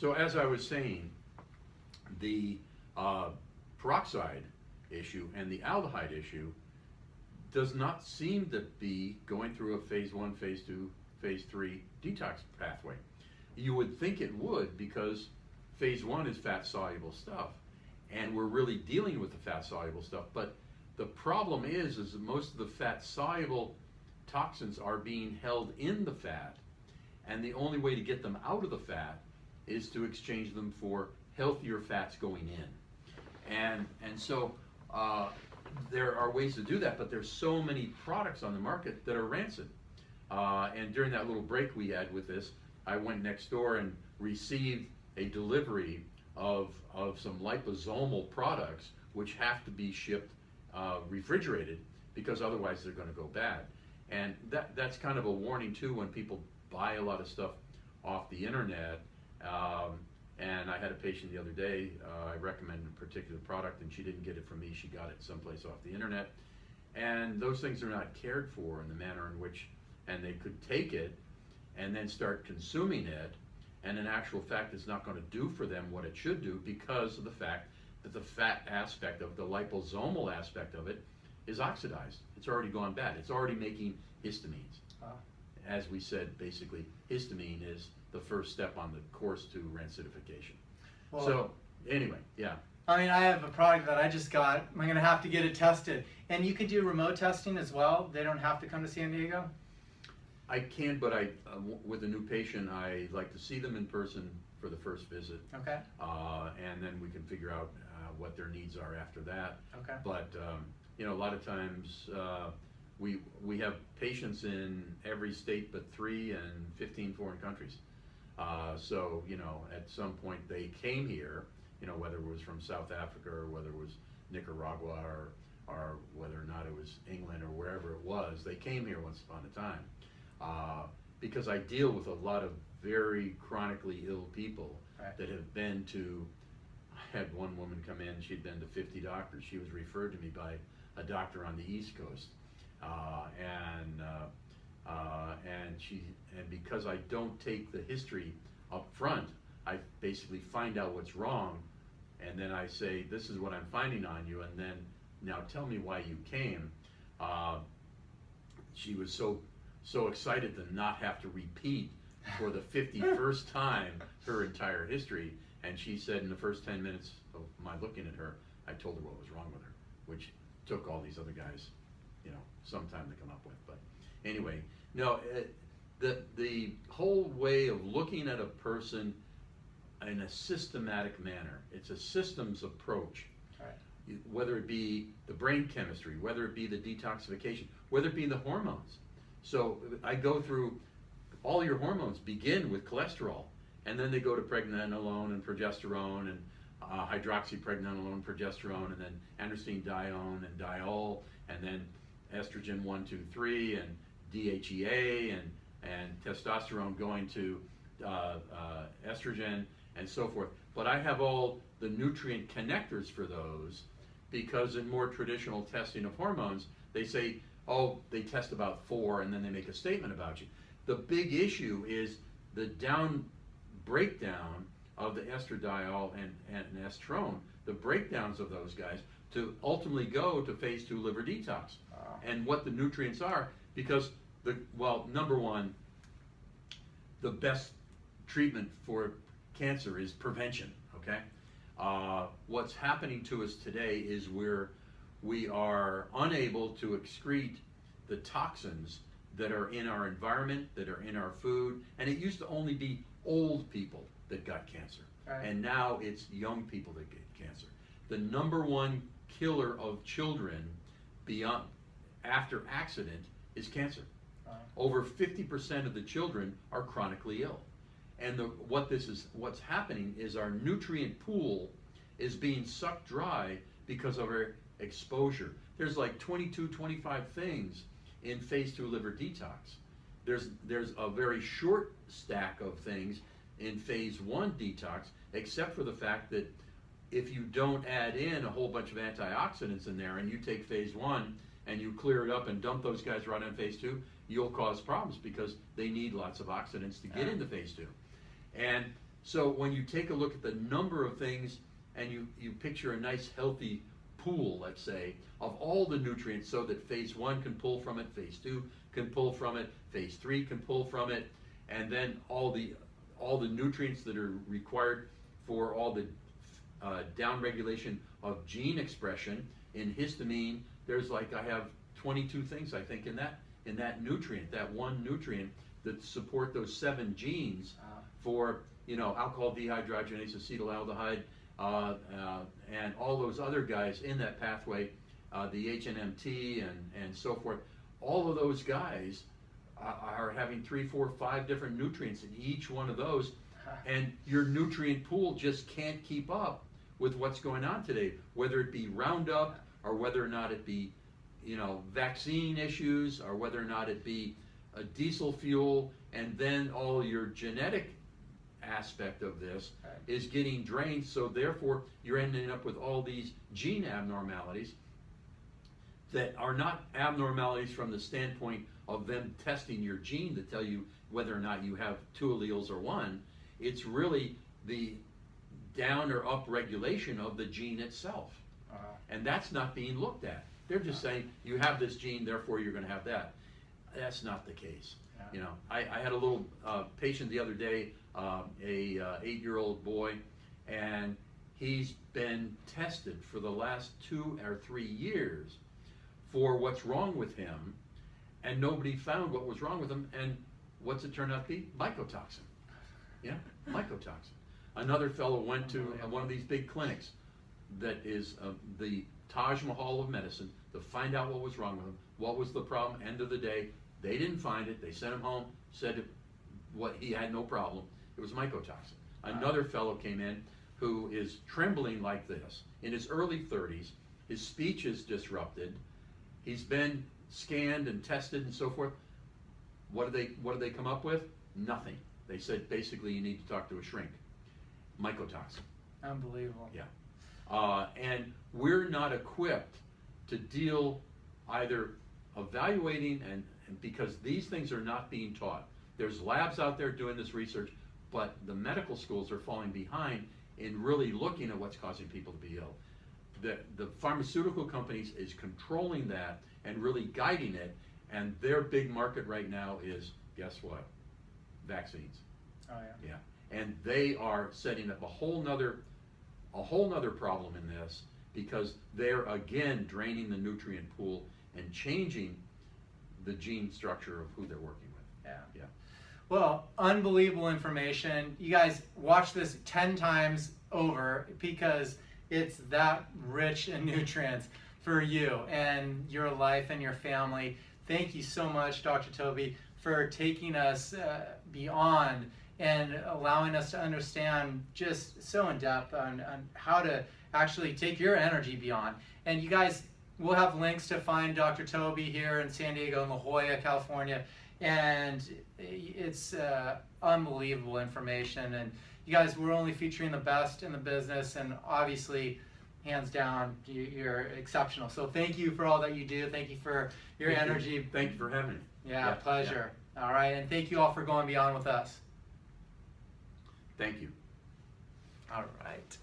So as I was saying, the peroxide issue and the aldehyde issue does not seem to be going through a phase 1, phase 2, phase 3 detox pathway. You would think it would, because phase 1 is fat soluble stuff, and we're really dealing with the fat soluble stuff. But the problem is that most of the fat soluble toxins are being held in the fat, and the only way to get them out of the fat is to exchange them for healthier fats going in. And so there are ways to do that, but there's so many products on the market that are rancid. And during that little break we had with this, I went next door and received a delivery of some liposomal products, which have to be shipped refrigerated, because otherwise they're going to go bad. And that's kind of a warning too when people buy a lot of stuff off the internet. And I had a patient the other day, I recommended a particular product, and she didn't get it from me, she got it someplace off the internet. And those things are not cared for in the manner in which, and they could take it and then start consuming it, and in actual fact it's not going to do for them what it should do, because of the fact that the fat aspect of the liposomal aspect of it is oxidized. It's already gone bad. It's already making histamines. As we said, basically, histamine is the first step on the course to rancidification. Well, so, anyway, yeah. I mean, I have a product that I just got. I'm going to have to get it tested. And you can do remote testing as well? They don't have to come to San Diego? I can, but with a new patient, I like to see them in person for the first visit. Okay. And then we can figure out what their needs are after that. Okay. But, you know, a lot of times we have patients in every state but 3 and 15 foreign countries. So, you know, at some point they came here, you know, whether it was from South Africa or whether it was Nicaragua or whether or not it was England or wherever it was, they came here once upon a time. Because I deal with a lot of very chronically ill people that have been to, I had one woman come in, she'd been to 50 doctors. She was referred to me by a doctor on the East Coast. And because I don't take the history up front, I basically find out what's wrong, and then I say, this is what I'm finding on you, and then now tell me why you came. She was so excited to not have to repeat for the 51st time her entire history, and she said in the first 10 minutes of my looking at her, I told her what was wrong with her, which took all these other guys, you know, some time to come up with. But anyway, no, the whole way of looking at a person in a systematic manner, it's a systems approach. Right. Whether it be the brain chemistry, whether it be the detoxification, whether it be the hormones. So I go through, all your hormones begin with cholesterol, and then they go to pregnenolone and progesterone and hydroxypregnenolone, progesterone, and then androstenedione and diol, and then estrogen 1, 2, 3, and DHEA, and testosterone going to estrogen, and so forth. But I have all the nutrient connectors for those, because in more traditional testing of hormones, they say, oh, they test about 4 and then they make a statement about you. The big issue is the breakdown of the estradiol and estrone, the breakdowns of those guys to ultimately go to phase 2 liver detox. And what the nutrients are, because number one, the best treatment for cancer is prevention, okay? What's happening to us today is we are unable to excrete the toxins that are in our environment, that are in our food, and it used to only be old people that got cancer. Right. And now it's young people that get cancer. The number one killer of children after accident is cancer. Over 50% of the children are chronically ill. And what's happening is our nutrient pool is being sucked dry because of our exposure. There's like 22, 25 things in phase 2 liver detox. There's a very short stack of things in phase 1 detox, except for the fact that if you don't add in a whole bunch of antioxidants in there and you take phase 1 and you clear it up and dump those guys right on phase 2, you'll cause problems because they need lots of oxidants to get into phase 2. And So when you take a look at the number of things and you picture a nice healthy pool, let's say, of all the nutrients, so that phase 1 can pull from it, phase 2 can pull from it, phase 3 can pull from it, and then all the nutrients that are required for all the downregulation of gene expression in histamine. There's like, I have 22 things, I think, in that nutrient, that one nutrient, that support those 7 genes for, alcohol dehydrogenase, acetaldehyde, and all those other guys in that pathway, the HNMT and so forth. All of those guys are having 3, 4, 5 different nutrients in each one of those, and your nutrient pool just can't keep up with what's going on today, whether it be Roundup, or whether or not it be, vaccine issues, or whether or not it be a diesel fuel, and then all your genetic aspect of this is getting drained, so therefore you're ending up with all these gene abnormalities that are not abnormalities from the standpoint of them testing your gene to tell you whether or not you have 2 alleles or 1. It's really the down or up regulation of the gene itself. And that's not being looked at. They're just saying, you have this gene, therefore you're going to have that. That's not the case. I had a little patient the other day, a 8-year-old boy, and he's been tested for the last 2 or 3 years for what's wrong with him, and nobody found what was wrong with him. And what's it turned out to be? Mycotoxin. Yeah, mycotoxin. Another fellow went to one of these big clinics that is the Taj Mahal of medicine to find out what was wrong with him. What was the problem? End of the day, they didn't find it. They sent him home, said what he had no problem. It was mycotoxin. Another fellow came in who is trembling like this in his early 30s. His speech is disrupted. He's been scanned and tested and so forth. What do they come up with? Nothing. They said basically you need to talk to a shrink. Mycotoxin. Unbelievable. Yeah. And we're not equipped to deal either evaluating and because these things are not being taught. There's labs out there doing this research, but the medical schools are falling behind in really looking at what's causing people to be ill. The pharmaceutical companies is controlling that and really guiding it, and their big market right now is, guess what? Vaccines. Oh yeah. Yeah. And they are setting up a whole nother problem in this, because they're again draining the nutrient pool and changing the gene structure of who they're working with. Yeah. Yeah. Well, unbelievable information. You guys watch this 10 times over because it's that rich in nutrients for you and your life and your family. Thank you so much, Dr. Toby, for taking us beyond and allowing us to understand just so in depth on how to actually take your energy beyond. And you guys, we'll have links to find Dr. Toby here in San Diego and La Jolla, California. And it's unbelievable information. And you guys, we're only featuring the best in the business, and obviously, hands down, you're exceptional. So thank you for all that you do. Thank you for your energy. Thank you for having me. Yeah, pleasure. Yeah. All right, and thank you all for going beyond with us. Thank you. All right.